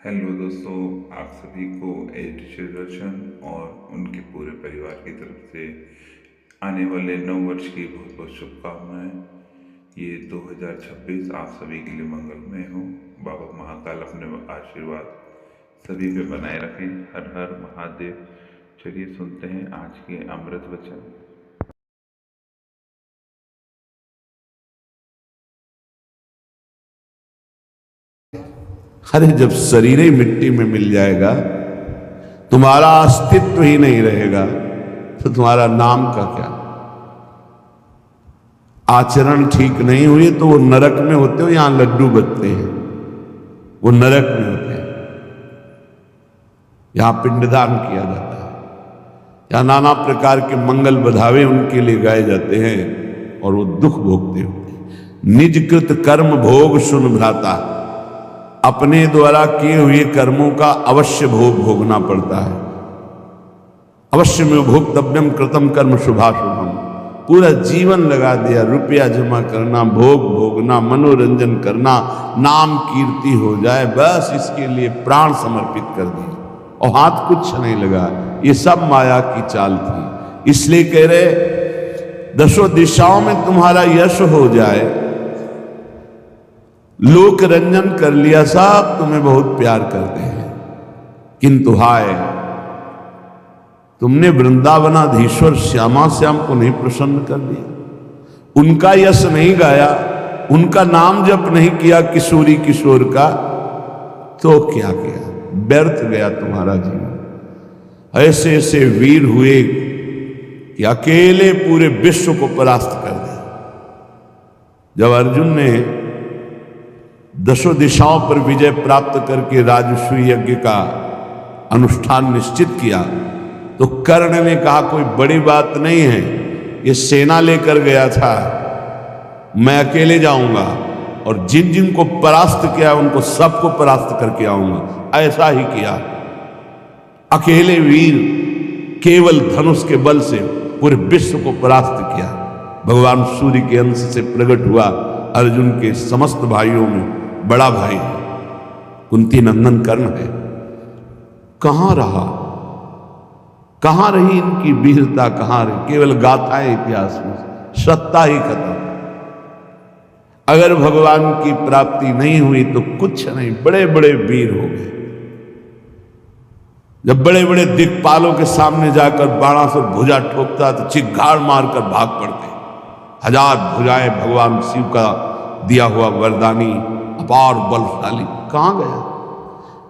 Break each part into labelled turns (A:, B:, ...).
A: Hello दोस्तों, आप सभी को एजुकेशन दर्शन और उनके पूरे परिवार की तरफ से आने वाले नव वर्ष की बहुत बहुत शुभकामनाएं। ये 2026 आप सभी के लिए मंगलमय हो। बाबा महाकाल अपने आशीर्वाद सभी पे बनाए रखें। हर हर महादेव। चलिए सुनते हैं आज के अमृत वचन।
B: अरे जब शरीर ही मिट्टी में मिल जाएगा, तुम्हारा अस्तित्व ही नहीं रहेगा, तो तुम्हारा नाम का क्या? आचरण ठीक नहीं हुई तो वो नरक में होते हो, यहां लड्डू बचते हैं, वो नरक में होते हैं। यहां पिंडदान किया जाता है, यहां नाना प्रकार के मंगल बधावे उनके लिए गाए जाते हैं और वो दुख भोगते होते हैं। निजकृत कर्म भोग सुन भ्राता, अपने द्वारा किए हुए कर्मों का अवश्य भोग भोगना पड़ता है। अवश्य में भोक्तव्यम कृतम कर्म शुभाशुभम। पूरा जीवन लगा दिया, रुपया जमा करना, भोग भोगना, मनोरंजन करना, नाम कीर्ति हो जाए, बस इसके लिए प्राण समर्पित कर दिए और हाथ कुछ नहीं लगा। ये सब माया की चाल थी। इसलिए कह रहे दसों दिशाओं में तुम्हारा यश हो जाए, लोक रंजन कर लिया, सब तुम्हें बहुत प्यार करते हैं, किंतु हाय तुमने वृंदावनाधीश्वर श्यामा श्याम को नहीं प्रसन्न कर दिया, उनका यश नहीं गाया, उनका नाम जप नहीं किया किशोरी किशोर का, तो क्या किया? व्यर्थ गया तुम्हारा जीवन। ऐसे ऐसे वीर हुए कि अकेले पूरे विश्व को परास्त कर दिया। जब अर्जुन ने दसों दिशाओं पर विजय प्राप्त करके राजसूय यज्ञ का अनुष्ठान निश्चित किया, तो कर्ण ने कहा कोई बड़ी बात नहीं है, ये सेना लेकर गया था, मैं अकेले जाऊंगा और जिन जिन को परास्त किया उनको सबको परास्त करके आऊंगा। ऐसा ही किया, अकेले वीर केवल धनुष के बल से पूरे विश्व को परास्त किया। भगवान सूर्य के अंश से प्रकट हुआ, अर्जुन के समस्त भाइयों में बड़ा भाई है, कुंती नंदन कर्ण है। कहां रहा, कहां रही इनकी वीरता, कहां रही? केवल गाथाएं इतिहास में, सत्ता ही खत्म। अगर भगवान की प्राप्ति नहीं हुई तो कुछ नहीं, बड़े बड़े वीर हो गए। जब बड़े बड़े दिक्पालों के सामने जाकर बाणासुर भुजा ठोकता तो चिघाड़ मारकर भाग पड़ते। हजार भुजाएं भगवान शिव का दिया हुआ वरदानी अपार बलशाली कहां गया?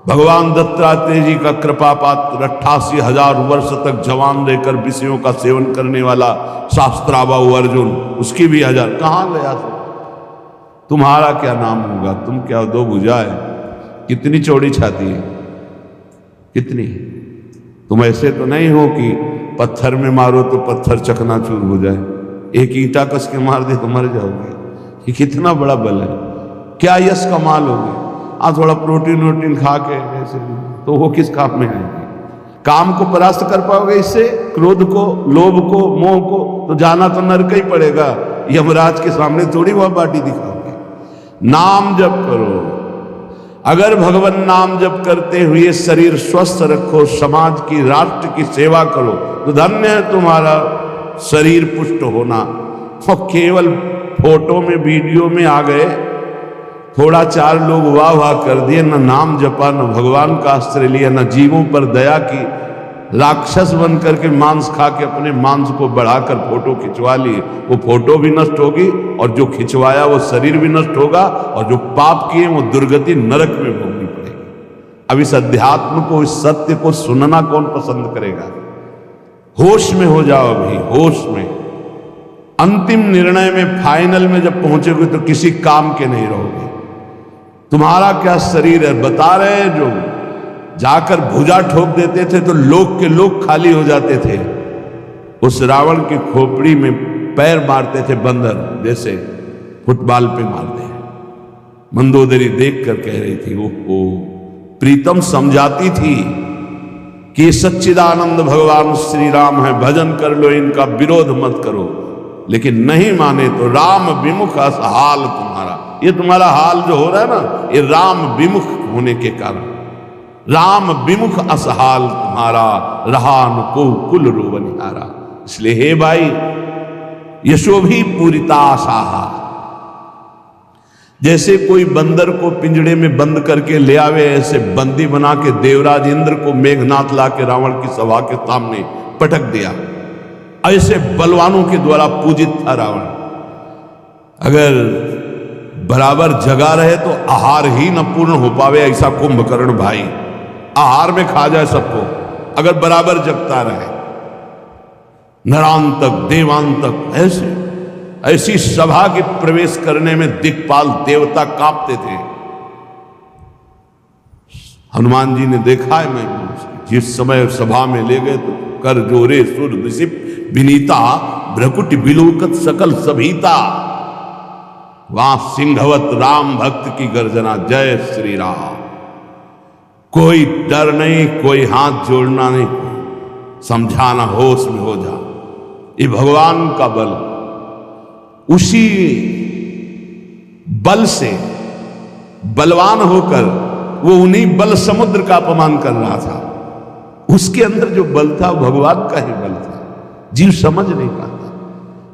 B: भगवान दत्तात्रेय जी का कृपा पात्र 88,000 वर्ष तक जवान रहकर विषयों का सेवन करने वाला शास्त्राबाहु अर्जुन, उसकी भी 1000 कहां गया? तुम्हारा क्या नाम होगा? तुम क्या दो भुजाएं, कितनी चौड़ी छाती है, कितनी? तुम ऐसे तो नहीं हो कि पत्थर में मारो तो पत्थर चकनाचूर हो जाए, एक ईंटा कस के मार दे तो मर जाओगे। ये कितना बड़ा बल है, क्या यश कमाल होगी। थोड़ा प्रोटीन वोटीन खा के ऐसे तो वो किस काम में आएगी? काम को परास्त कर पाओगे इससे? क्रोध को, लोभ को, मोह को? तो जाना तो नरक ही पड़ेगा। यमराज के सामने थोड़ी वह बाटी दिखाओगे। नाम जप करो। अगर भगवान नाम जप करते हुए शरीर स्वस्थ रखो, समाज की, राष्ट्र की सेवा करो, तो धन्य है तुम्हारा शरीर पुष्ट होना। और केवल फोटो में, वीडियो में आ गए, थोड़ा चार लोग वाह वाह कर दिए, न नाम जपा, न भगवान का आश्रय लिया, न जीवों पर दया की, राक्षस बन करके मांस खा के अपने मांस को बढ़ाकर फोटो खिंचवा लिए, वो फोटो भी नष्ट होगी और जो खिंचवाया वो शरीर भी नष्ट होगा, और जो पाप किए वो दुर्गति नरक में भोगनी पड़ेगी। अब इस अध्यात्म को, इस सत्य को सुनना कौन पसंद करेगा? होश में हो जाओ अभी, होश में। अंतिम निर्णय में, फाइनल में जब पहुंचोगे तो किसी काम के नहीं रहोगे। तुम्हारा क्या शरीर है? बता रहे हैं जो जाकर भुजा ठोक देते थे तो लोक के लोग खाली हो जाते थे। उस रावण की खोपड़ी में पैर मारते थे बंदर, जैसे फुटबॉल पे मारते हैं। मंदोदरी देख कर कह रही थी, ओहो, प्रीतम समझाती थी कि सच्चिदानंद भगवान श्री राम है, भजन कर लो, इनका विरोध मत करो। लेकिन नहीं माने तो राम विमुख हाल तुम्हारा। ये तुम्हारा हाल जो हो रहा है ना, ये राम विमुख होने के कारण। राम विमुख असहाल तुम्हारा, रहा नको कुल रोवनिहारा। इसलिए हे भाई, यशो भी पूरिता आसाहा। जैसे कोई बंदर को पिंजड़े में बंद करके ले आवे, ऐसे बंदी बना के देवराज इंद्र को मेघनाथ ला के रावण की सभा के सामने पटक दिया। ऐसे बलवानों के द्वारा पूजित था रावण। अगर बराबर जगा रहे तो आहार ही न पूर्ण हो पावे, ऐसा कुंभकर्ण भाई आहार में खा जाए सबको, अगर बराबर जगता रहे। नरांतक देवांतक ऐसी सभा के प्रवेश करने में दिक्पाल देवता कांपते थे। हनुमान जी ने देखा है, मैं जिस समय सभा में ले गए तो कर जोरे सुर दिसिप विनीता, भ्रकुट बिलोकत सकल सभीता। वहां सिंहवत राम भक्त की गर्जना, जय श्री राम। कोई डर नहीं, कोई हाथ जोड़ना नहीं, समझाना होश में हो जा। ये भगवान का बल, उसी बल से बलवान होकर वो उन्हीं बल समुद्र का अपमान कर रहा था। उसके अंदर जो बल था भगवान का ही बल था, जीव समझ नहीं पाता।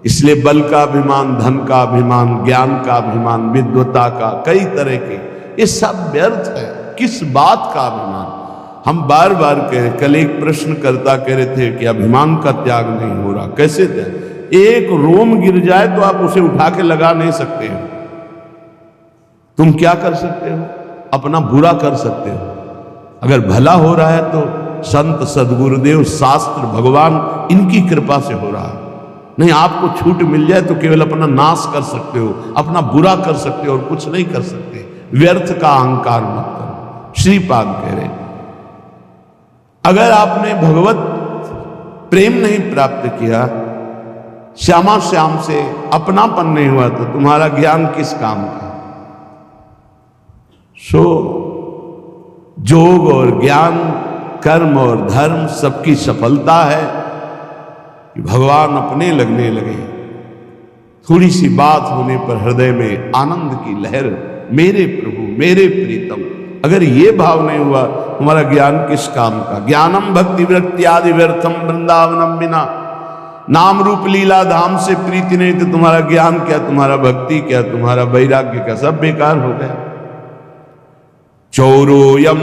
B: इसलिए बल का अभिमान, धन का अभिमान, ज्ञान का अभिमान, विद्वता का, कई तरह के, ये सब व्यर्थ है। किस बात का अभिमान? हम बार बार कह रहे, कल एक प्रश्न करता कह रहे थे कि अभिमान का त्याग नहीं हो रहा। कैसे त्याग? एक रोम गिर जाए तो आप उसे उठा के लगा नहीं सकते हो। तुम क्या कर सकते हो? अपना बुरा कर सकते हो। अगर भला हो रहा है तो संत, सदगुरुदेव, शास्त्र, भगवान, इनकी कृपा से हो रहा है। नहीं, आपको छूट मिल जाए तो केवल अपना नाश कर सकते हो, अपना बुरा कर सकते हो और कुछ नहीं कर सकते। व्यर्थ का अहंकार मत करो। श्रीपाद कह रहे, अगर आपने भगवत प्रेम नहीं प्राप्त किया, श्यामा श्याम से अपनापन नहीं हुआ, तो तुम्हारा ज्ञान किस काम का? सो योग और ज्ञान, कर्म और धर्म, सबकी सफलता है कि भगवान अपने लगने लगे। थोड़ी सी बात होने पर हृदय में आनंद की लहर, मेरे प्रभु, मेरे प्रीतम। अगर ये भाव नहीं हुआ, तुम्हारा ज्ञान किस काम का? ज्ञानम भक्ति वृत्ति आदि व्यर्थम वृंदावनम बिना। नाम रूप लीला धाम से प्रीति नहीं तो तुम्हारा ज्ञान क्या, तुम्हारा भक्ति क्या, तुम्हारा वैराग्य क्या, सब बेकार हो गया। चौरोयम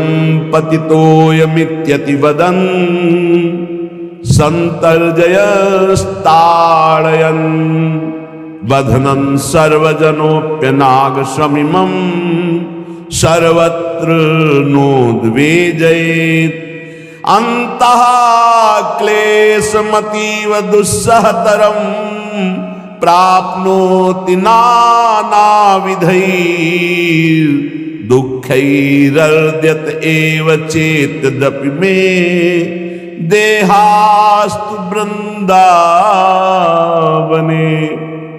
B: पतितोयमित्यति वदन् संतर्जयस्ताड़यन् वधनं सर्वजनोप्यनाग शमिमं सर्वत्र नोद्वेजयेत् अंतः क्लेशमतीव दुस्सहतरं प्राप्नोति नानाविधैः दुःखैरर्ध्यत एव चेतदपि मे देहास्तु वृंदावने।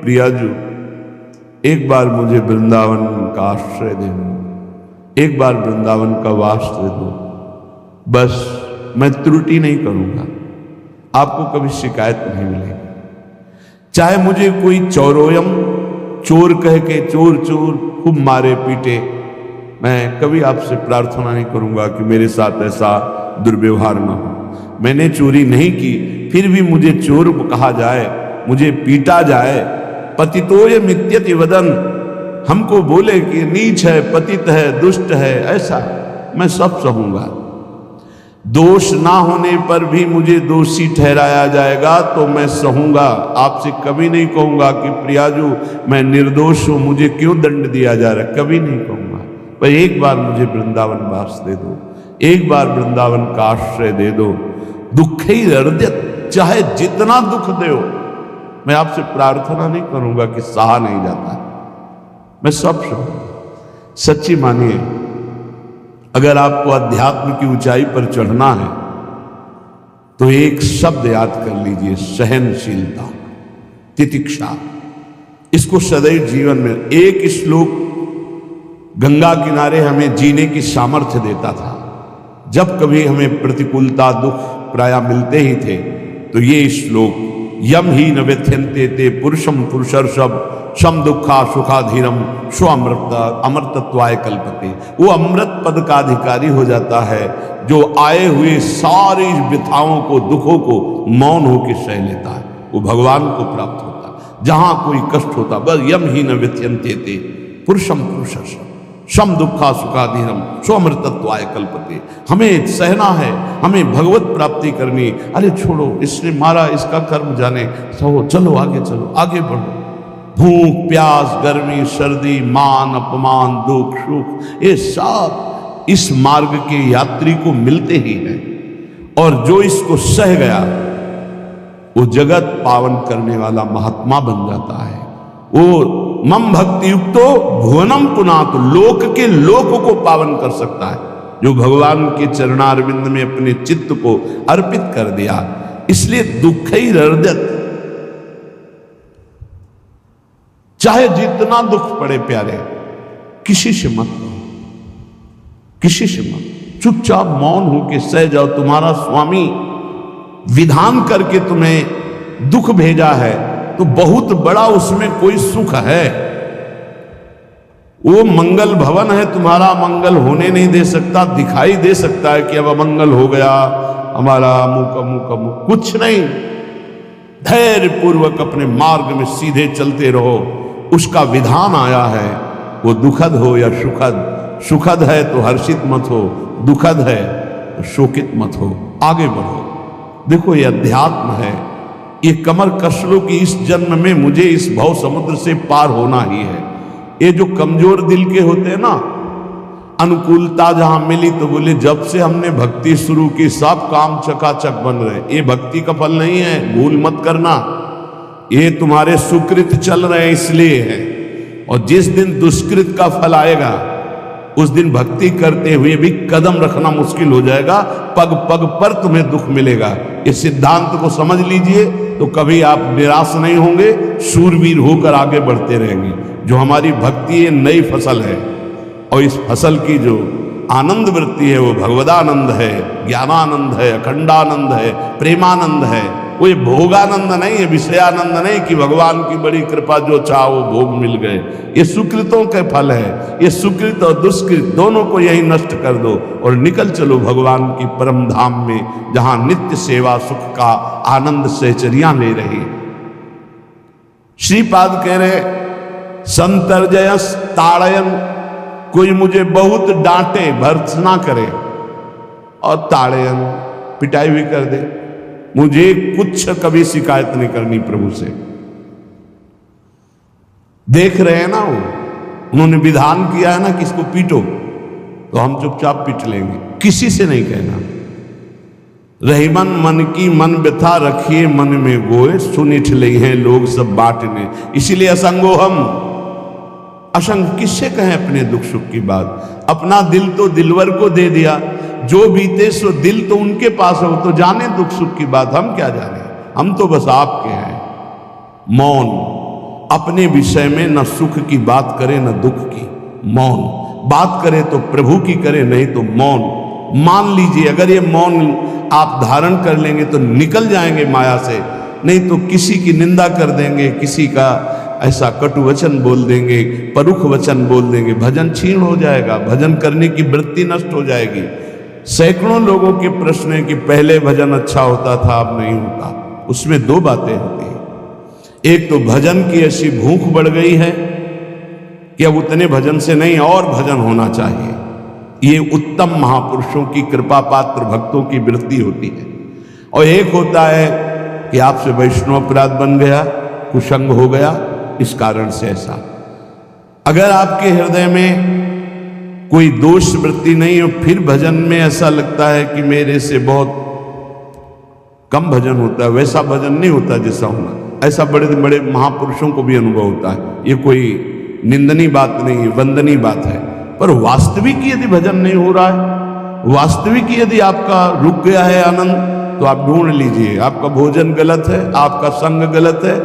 B: प्रियाजू, एक बार मुझे वृंदावन का आश्रय दे दो, एक बार वृंदावन का वास दे दो। बस मैं त्रुटि नहीं करूंगा, आपको कभी शिकायत नहीं मिलेगी। चाहे मुझे कोई चौरोयम, चोर कह के चोर चोर खूब मारे पीटे, मैं कभी आपसे प्रार्थना नहीं करूंगा कि मेरे साथ ऐसा दुर्व्यवहार न हो। मैंने चोरी नहीं की, फिर भी मुझे चोर कहा जाए, मुझे पीटा जाए। पतितोय मित्यति वदन, हमको बोले कि नीच है, पतित है, दुष्ट है, ऐसा मैं सब सहूंगा। दोष ना होने पर भी मुझे दोषी ठहराया जाएगा तो मैं सहूंगा। आपसे कभी नहीं कहूंगा कि प्रियाजू मैं निर्दोष हूं, मुझे क्यों दंड दिया जा रहा है, कभी नहीं कहूंगा। पर एक बार मुझे वृंदावन वास दे दो, एक बार वृंदावन का आश्रय दे दो। दुखई हृदय, चाहे जितना दुख दो, मैं आपसे प्रार्थना नहीं करूंगा कि सहा नहीं जाता, मैं सब सहूंगा। सच्ची मानिए, अगर आपको अध्यात्म की ऊंचाई पर चढ़ना है तो एक शब्द याद कर लीजिए, सहनशीलता, तितिक्षा। इसको सदैव जीवन में, एक श्लोक गंगा किनारे हमें जीने की सामर्थ्य देता था। जब कभी हमें प्रतिकूलता, दुख प्राय मिलते ही थे तो ये श्लोक, यम ही न व्यथ्यन्ते ते पुरुषम पुरुषर्षभ शम दुखा सुखाधीरम स्व अमृतत्वाय कल्पते। वो अमृत पद का अधिकारी हो जाता है जो आए हुए सारी व्यथाओं को, दुखों को मौन होकर सह लेता है, वो भगवान को प्राप्त होता है। जहां कोई कष्ट होता बस यम ही न व्यथ्यन्ते ते पुरुषम पुरुषस्य शम दुखा सुखाधीरम स्वमृतत्वाय कल्पते। हमें सहना है, हमें भगवत प्राप्ति करनी। अरे छोड़ो, इसने मारा, इसका कर्म जाने, सहो, चलो आगे, चलो आगे बढ़ो। भूख प्यास गर्मी सर्दी मान अपमान दुख सुख, ये सब इस मार्ग के यात्री को मिलते ही हैं। और जो इसको सह गया वो जगत पावन करने वाला महात्मा बन जाता है। वो मम भक्ति युक्तो भुवनम पुनात, लोक के लोक को पावन कर सकता है जो भगवान के चरणारविंद में अपने चित्त को अर्पित कर दिया। इसलिए दुख ही हृदय, चाहे जितना दुख पड़े प्यारे, किसी से मत लो, किसी से मत, चुपचाप मौन होके सह जाओ। तुम्हारा स्वामी विधान करके तुम्हें दुख भेजा है तो बहुत बड़ा उसमें कोई सुख है। वो मंगल भवन है, तुम्हारा मंगल होने नहीं दे सकता। दिखाई दे सकता है कि अब अमंगल हो गया हमारा, अमुक कुछ नहीं। धैर्य पूर्वक अपने मार्ग में सीधे चलते रहो। उसका विधान आया है, वो दुखद हो या सुखद, सुखद है तो हर्षित मत हो, दुखद है तो शोकित मत हो, आगे बढ़ो। देखो ये अध्यात्म है, ये कमर कस लो कि इस जन्म में मुझे इस भव समुद्र से पार होना ही है। ये जो कमजोर दिल के होते हैं ना, अनुकूलता जहां मिली तो बोले जब से हमने भक्ति शुरू की सब काम चकाचक बन रहे। ये भक्ति का फल नहीं है, भूल मत करना। ये तुम्हारे सुकृत चल रहे हैं इसलिए है। और जिस दिन दुष्कृत का फल आएगा उस दिन भक्ति करते हुए भी कदम रखना मुश्किल हो जाएगा, पग पग पर तुम्हें दुख मिलेगा। इस सिद्धांत को समझ लीजिए तो कभी आप निराश नहीं होंगे, शूरवीर होकर आगे बढ़ते रहेंगे। जो हमारी भक्ति ये नई फसल है और इस फसल की जो आनंद वृत्ति है वो भगवदानंद है, ज्ञानानंद है, अखंडानंद है, प्रेमानंद है। वो ये भोगानंद नहीं है, विषयानंद नहीं कि भगवान की बड़ी कृपा जो चाहो भोग मिल गए। ये सुकृतों के फल है। ये सुकृत और दुष्कृत दोनों को यही नष्ट कर दो और निकल चलो भगवान की परम धाम में, जहां नित्य सेवा सुख का आनंद सहचर्या ले रही। श्रीपाद कह रहे संतर्जयस ताड़यन, कोई मुझे बहुत डांटे भर्त्सना करे और ताड़यन पिटाई भी कर दे, मुझे कुछ कभी शिकायत नहीं करनी प्रभु से। देख रहे हैं ना, वो उन्होंने विधान किया है ना कि इसको पीटो, तो हम चुपचाप पीट लेंगे, किसी से नहीं कहना। रही मन की मन व्यथा रखिए मन में गोए, सुनिठ ले हैं लोग सब बांटने। इसीलिए असंगो हम, असंग किससे कहें अपने दुख सुख की बात। अपना दिल तो दिलवर को दे दिया, जो बीते सो दिल तो उनके पास हो, तो जाने दुख सुख की बात, हम क्या जाने, हम तो बस आपके हैं। मौन, अपने विषय में न सुख की बात करे न दुख की, मौन बात करे तो प्रभु की करे, नहीं तो मौन। मान लीजिए अगर ये मौन आप धारण कर लेंगे तो निकल जाएंगे माया से, नहीं तो किसी की निंदा कर देंगे, किसी का ऐसा कटु वचन बोल देंगे, परुख वचन बोल देंगे, भजन छीन हो जाएगा, भजन करने की वृत्ति नष्ट हो जाएगी। सैकड़ों लोगों के प्रश्न है कि पहले भजन अच्छा होता था अब नहीं होता। उसमें दो बातें होती हैं, एक तो भजन की ऐसी भूख बढ़ गई है कि अब उतने भजन से नहीं और भजन होना चाहिए। ये उत्तम महापुरुषों की कृपा पात्र भक्तों की वृत्ति होती है। और एक होता है कि आपसे वैष्णव अपराध बन गया, कुसंग हो गया, इस कारण से ऐसा। अगर आपके हृदय में कोई दोष वृत्ति नहीं हो, फिर भजन में ऐसा लगता है कि मेरे से बहुत कम भजन होता है, वैसा भजन नहीं होता जैसा होना। ऐसा बड़े बड़े महापुरुषों को भी अनुभव होता है। ये कोई निंदनीय बात नहीं है, वंदनीय बात है। पर वास्तविक यदि भजन नहीं हो रहा है, वास्तविक यदि आपका रुक गया है आनंद, तो आप ढूंढ लीजिए आपका भोजन गलत है, आपका संग गलत है,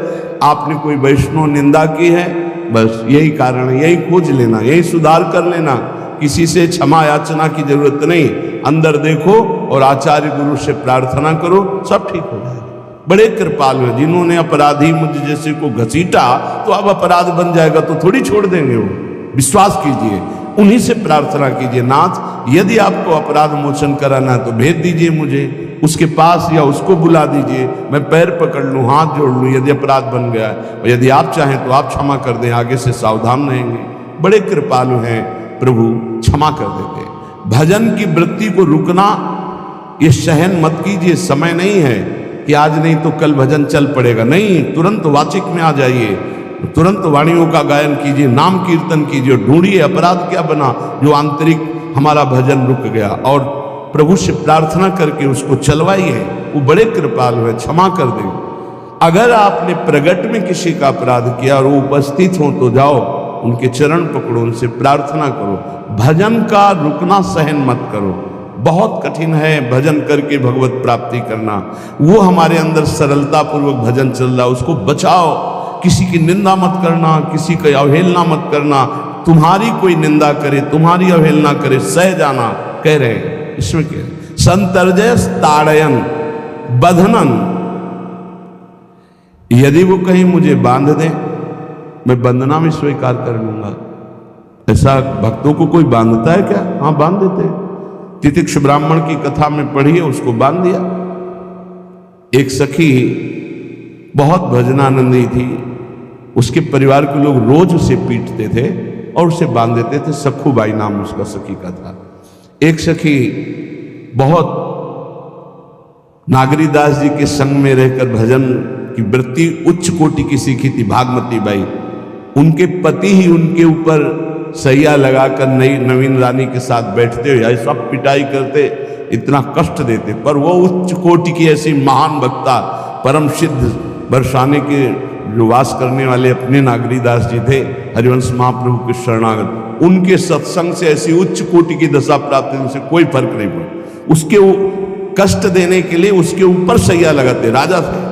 B: आपने कोई वैष्णव निंदा की है। बस यही कारण है, यही खोज लेना, यही सुधार कर लेना। किसी से क्षमा याचना की जरूरत नहीं, अंदर देखो और आचार्य गुरु से प्रार्थना करो, सब ठीक हो जाएगा। बड़े कृपालु हैं। जिन्होंने अपराधी मुझ जैसे को घसीटा तो अब अपराध बन जाएगा तो थोड़ी छोड़ देंगे वो। विश्वास कीजिए, उन्हीं से प्रार्थना कीजिए, नाथ यदि आपको अपराध मोचन कराना है तो भेज दीजिए मुझे उसके पास, या उसको बुला दीजिए, मैं पैर पकड़ लूँ, हाथ जोड़ लूँ यदि अपराध बन गया है, और यदि आप चाहें तो आप क्षमा कर दें, आगे से सावधान रहेंगे। बड़े कृपालु हैं प्रभु, क्षमा कर देते। भजन की वृत्ति को रुकना ये सहन मत कीजिए। समय नहीं है कि आज नहीं तो कल भजन चल पड़ेगा, नहीं, तुरंत वाचिक में आ जाइए, तुरंत वाणियों का गायन कीजिए, नाम कीर्तन कीजिए, ढूंढिए अपराध क्या बना जो आंतरिक हमारा भजन रुक गया, और प्रभु से प्रार्थना करके उसको चलवाइए। वो बड़े कृपालु है, क्षमा कर दें। अगर आपने प्रगट में किसी का अपराध किया और वो उपस्थित हो तो जाओ, उनके चरण पकड़ो, उनसे प्रार्थना करो। भजन का रुकना सहन मत करो। बहुत कठिन है भजन करके भगवत प्राप्ति करना। वो हमारे अंदर सरलता पूर्वक भजन चल रहा, उसको बचाओ। किसी की निंदा मत करना, किसी की अवहेलना मत करना। तुम्हारी कोई निंदा करे, तुम्हारी अवहेलना करे, सह जाना, कह रहे हैं इसमें क्या है। संतर्जय ताड़यन बंधनन, यदि वो कहीं मुझे बांध दे मैं बंधना में स्वीकार कर लूंगा। ऐसा भक्तों को कोई बांधता है क्या? हाँ, बांध देते हैं। तितिक्ष ब्राह्मण की कथा में पढ़िए, उसको बांध दिया। एक सखी बहुत भजनानंदी थी, उसके परिवार के लोग रोज उसे पीटते थे और उसे बांध देते थे। सखूबाई नाम उसका सखी का था। एक सखी बहुत नागरीदास जी के संग में रहकर भजन की वृत्ति उच्च कोटि की सीखी थी, भागमती बाई। उनके पति ही उनके ऊपर सैया लगाकर नई नवीन रानी के साथ बैठते हुए सब पिटाई करते, इतना कष्ट देते, पर वो उच्च कोटि की ऐसी महान वक्ता, परम सिद्ध बरसाने के जो वास करने वाले अपने नागरीदास जी थे, हरिवंश महाप्रभु के शरणागत, उनके सत्संग से ऐसी उच्च कोटि की दशा प्राप्त उनसे कोई फर्क नहीं पड़ा। उसके कष्ट देने के लिए उसके ऊपर सैया लगाते, राजा थे,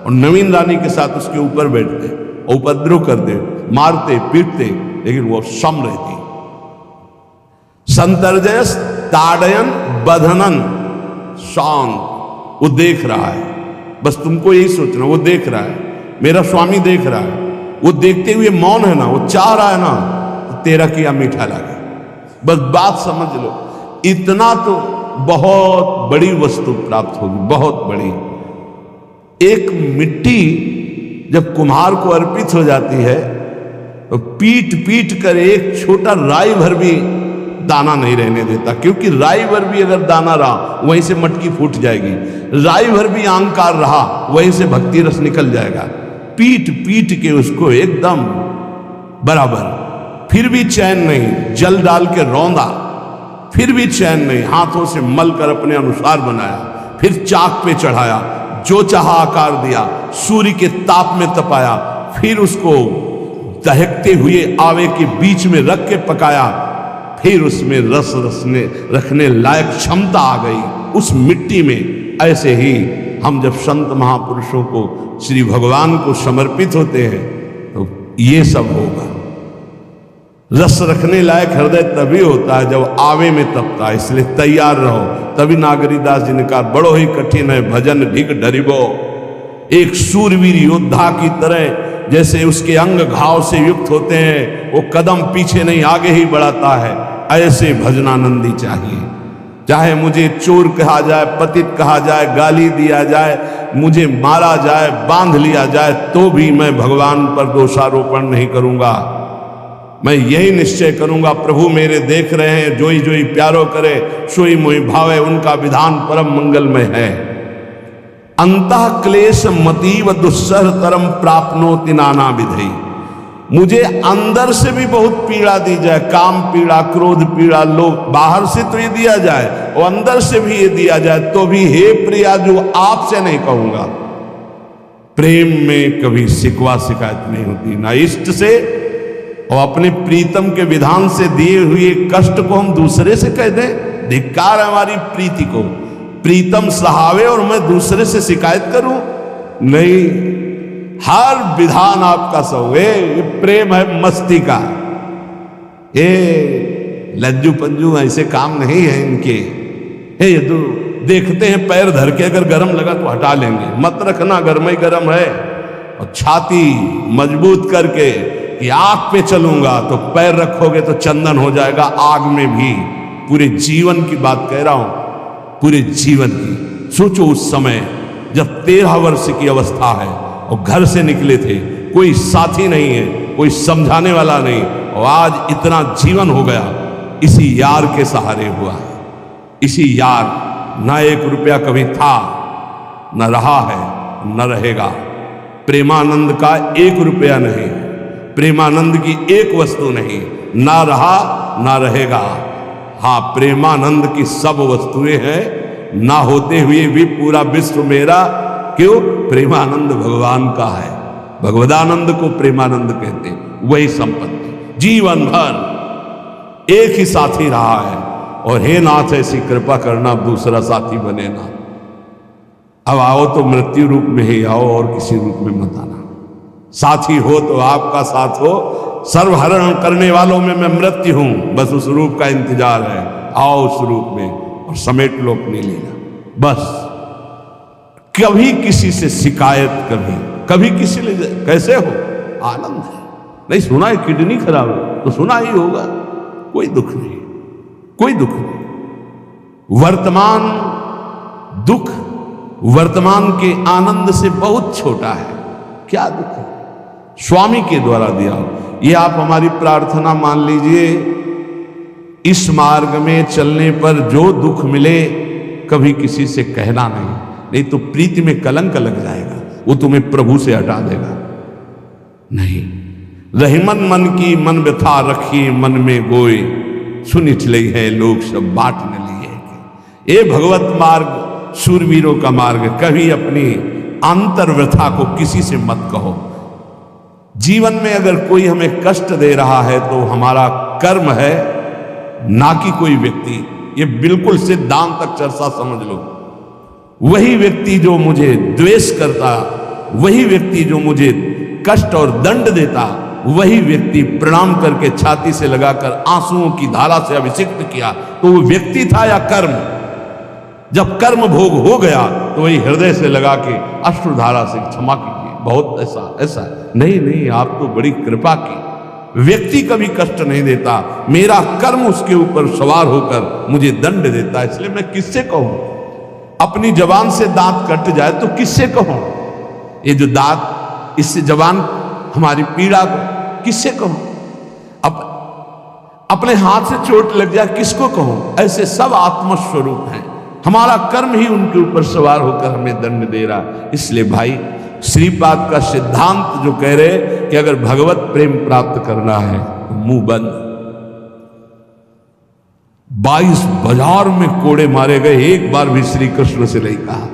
B: और नवीन रानी के साथ उसके ऊपर बैठते, उपद्रव करते, मारते पीटते, लेकिन वो सम रहती। संतर्जयस ताड़यन बंधनन, शांत, वो देख रहा है, बस तुमको यही सोचना, वो देख रहा है, मेरा स्वामी देख रहा है। वो देखते हुए मौन है ना, वो चाह रहा है ना, तो तेरा किया मीठा लगे, बस बात समझ लो। इतना तो बहुत बड़ी वस्तु प्राप्त होगी, बहुत बड़ी। एक मिट्टी जब कुम्हार को अर्पित हो जाती है तो पीट पीट कर एक छोटा राई भर भी दाना नहीं रहने देता, क्योंकि राई भर भी अगर दाना रहा वहीं से मटकी फूट जाएगी, राई भर भी आंकार रहा वहीं से भक्ति रस निकल जाएगा। पीट पीट के उसको एकदम बराबर, फिर भी चैन नहीं, जल डाल के रौंदा, फिर भी चैन नहीं, हाथों से मल कर अपने अनुसार बनाया, फिर चाक पे चढ़ाया, जो चाहा आकार दिया, सूर्य के ताप में तपाया, फिर उसको दहकते हुए आवे के बीच में रख के पकाया, फिर उसमें रस रखने लायक क्षमता आ गई उस मिट्टी में। ऐसे ही हम जब संत महापुरुषों को, श्री भगवान को समर्पित होते हैं तो ये सब होगा। रस रखने लायक हृदय तभी होता है जब आवे में तपता है, इसलिए तैयार रहो। तभी नागरीदास जी ने कहा, बड़ो ही कठिन है भजन ढिक डरिबो। एक सूरवीर योद्धा की तरह जैसे उसके अंग घाव से युक्त होते हैं, वो कदम पीछे नहीं आगे ही बढ़ाता है, ऐसे भजनानंदी चाहिए। चाहे मुझे चोर कहा जाए, पतित कहा जाए, गाली दिया जाए, मुझे मारा जाए, बांध लिया जाए, तो भी मैं भगवान पर दोषारोपण नहीं करूंगा। मैं यही निश्चय करूंगा, प्रभु मेरे देख रहे हैं, जोई जोई प्यारो करे सोई मोई भावे, उनका विधान परम मंगलमय है। अंतः क्लेश मतीव दुस्सह तरम प्राप्नोति नाना विधि। मुझे अंदर से भी बहुत पीड़ा दी जाए, काम पीड़ा, क्रोध पीड़ा, लोग बाहर से तो ये दिया जाए और अंदर से भी ये दिया जाए, तो भी हे प्रिया जो आपसे नहीं कहूंगा। प्रेम में कभी शिकवा शिकायत नहीं होती, ना इष्ट से और अपने प्रीतम के विधान से दिए हुए कष्ट को हम दूसरे से कह दें। धिक्कार है हमारी प्रीति को, प्रीतम सहावे और मैं दूसरे से शिकायत करूं? नहीं, हर विधान आपका सहो। ये प्रेम है मस्ती का, ये लज्जू पंजू ऐसे काम नहीं है इनके। हे यदु देखते हैं पैर धर के, अगर गर्म लगा तो हटा लेंगे, मत रखना गर्म ही गर्म है। और छाती मजबूत करके कि आग पे चलूंगा, तो पैर रखोगे तो चंदन हो जाएगा आग में भी। पूरे जीवन की बात कह रहा हूं, पूरे जीवन की। सोचो उस समय जब 13 वर्ष की अवस्था है और घर से निकले थे, कोई साथी नहीं है, कोई समझाने वाला नहीं, और आज इतना जीवन हो गया इसी यार के सहारे हुआ है। इसी यार, ना 1 रुपया कभी था, न रहा है, न रहेगा। प्रेमानंद का 1 रुपया नहीं, प्रेमानंद की 1 वस्तु नहीं, ना रहा ना रहेगा। हाँ, प्रेमानंद की सब वस्तुएं हैं, ना होते हुए भी पूरा विश्व मेरा। क्यों? प्रेमानंद भगवान का है। भगवदानंद को प्रेमानंद कहते हैं। वही संपत्ति जीवन भर एक ही साथी रहा है। और हे नाथ, ऐसी कृपा करना अब दूसरा साथी बने ना। अब आओ तो मृत्यु रूप में ही आओ, और किसी रूप में मत आना। साथी हो तो आपका साथ हो। सर्वहरण करने वालों में मैं मृत्यु हूं, बस उस रूप का इंतजार है। आओ उस रूप में और समेट लो अपनी लीला। बस कभी किसी से शिकायत, कभी किसी ने कैसे हो, आनंद है। नहीं सुना है किडनी खराब है, तो सुना ही होगा, कोई दुख नहीं, कोई दुख नहीं। वर्तमान दुख वर्तमान के आनंद से बहुत छोटा है। क्या दुख है? स्वामी के द्वारा दिया हो। ये आप हमारी प्रार्थना मान लीजिए, इस मार्ग में चलने पर जो दुख मिले कभी किसी से कहना नहीं तो प्रीति में कलंक लग जाएगा, वो तुम्हें प्रभु से हटा देगा। नहीं, रहीमन मन की मन व्यथा रखी मन में गोए, सुनिठ लई है लोग सब बाट न लिए। ये भगवत मार्ग शूरवीरों का मार्ग। कभी अपनी अंतर व्यथा को किसी से मत कहो। जीवन में अगर कोई हमें कष्ट दे रहा है तो हमारा कर्म है, ना कि कोई व्यक्ति। ये बिल्कुल सिद्धांत तक चर्चा समझ लो। वही व्यक्ति जो मुझे द्वेष करता, वही व्यक्ति जो मुझे कष्ट और दंड देता, वही व्यक्ति प्रणाम करके छाती से लगाकर आंसुओं की धारा से अभिषिक्त किया, तो वो व्यक्ति था या कर्म? जब कर्म भोग हो गया तो वही हृदय से लगा के अश्रुधारा से क्षमा कीजिए, बहुत ऐसा नहीं, आप तो बड़ी कृपा की। व्यक्ति कभी कष्ट नहीं देता, मेरा कर्म उसके ऊपर सवार होकर मुझे दंड देता है। इसलिए मैं किससे कहूं? अपनी जबान से दांत कट जाए तो किससे कहूं? ये जो दांत, इससे जबान हमारी पीड़ा को किससे कहूं? अब अपने हाथ से चोट लग जाए किसको कहूं? ऐसे सब आत्मस्वरूप हैं, हमारा कर्म ही उनके ऊपर सवार होकर हमें दंड दे रहा। इसलिए भाई, श्रीपाद का सिद्धांत जो कह रहे कि अगर भगवत प्रेम प्राप्त करना है तो मुंह बंद। 22 बाजार में कोड़े मारे गए, एक बार भी श्री कृष्ण से नहीं कहा।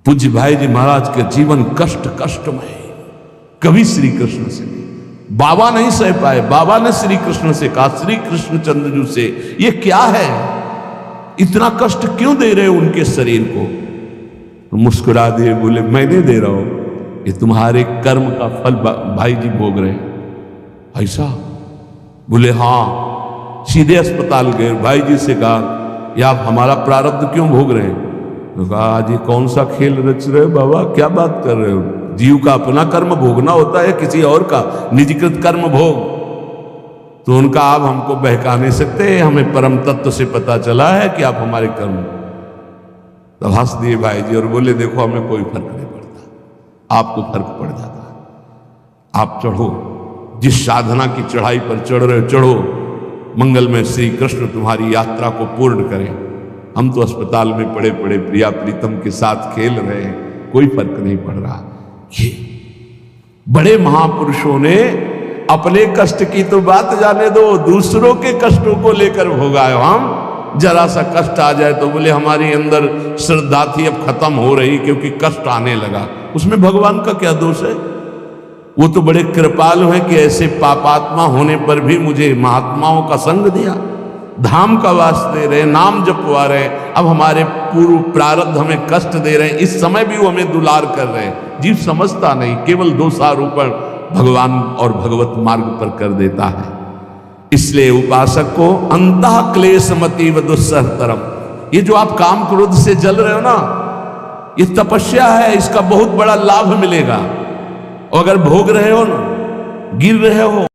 B: पूज्य भाई जी महाराज के जीवन कष्टमय, कभी श्री कृष्ण से नहीं। बाबा नहीं सह पाए, बाबा ने श्री कृष्ण से कहा, श्री कृष्ण चंद्रजू से, ये क्या है, इतना कष्ट क्यों दे रहे हो उनके शरीर को? तो मुस्कुरा दिए, बोले मैं नहीं दे रहा हूं, ये तुम्हारे कर्म का फल भाई जी भोग रहे हैं। ऐसा? बोले हाँ। सीधे अस्पताल गए, भाई जी से कहा ये आप हमारा प्रारब्ध क्यों भोग रहे हैं? तो कहा आज ये कौन सा खेल रच रहे हो बाबा, क्या बात कर रहे हो? जीव का अपना कर्म भोगना होता है, किसी और का निजीकृत कर्म भोग। तो उनका आप हमको बहका नहीं सकते, हमें परम तत्व से पता चला है कि आप हमारे कर्म। तब हंस दिए भाई जी और बोले देखो हमें कोई फर्क नहीं पड़ता, आपको फर्क पड़ जाता है। आप चढ़ो, जिस साधना की चढ़ाई पर चढ़ रहे हो चढ़ो, मंगलमय श्री कृष्ण तुम्हारी यात्रा को पूर्ण करें। हम तो अस्पताल में पड़े पड़े प्रिया प्रीतम के साथ खेल रहे हैं, कोई फर्क नहीं पड़ रहा। ये बड़े महापुरुषों ने अपने कष्ट की तो बात जाने दो, दूसरों के कष्टों को लेकर भोगाए। हम जरा सा कष्ट आ जाए तो बोले हमारी अंदर श्रद्धा थी अब खत्म हो रही क्योंकि कष्ट आने लगा। उसमें भगवान का क्या दोष है? वो तो बड़े कृपालु हैं कि ऐसे पापात्मा होने पर भी मुझे महात्माओं का संग दिया, धाम का वास दे रहे, नाम जपवा रहे। अब हमारे पूर्व प्रारब्ध हमें कष्ट दे रहे हैं, इस समय भी वो हमें दुलार कर रहे हैं। जीव समझता नहीं, केवल दोषारोपण भगवान और भगवत मार्ग पर कर देता है। इसलिए उपासक को अंतः क्लेशमती व दुस्सहतरम, ये जो आप काम क्रोध से जल रहे हो ना, ये तपस्या है, इसका बहुत बड़ा लाभ मिलेगा। और अगर भोग रहे हो ना, गिर रहे हो,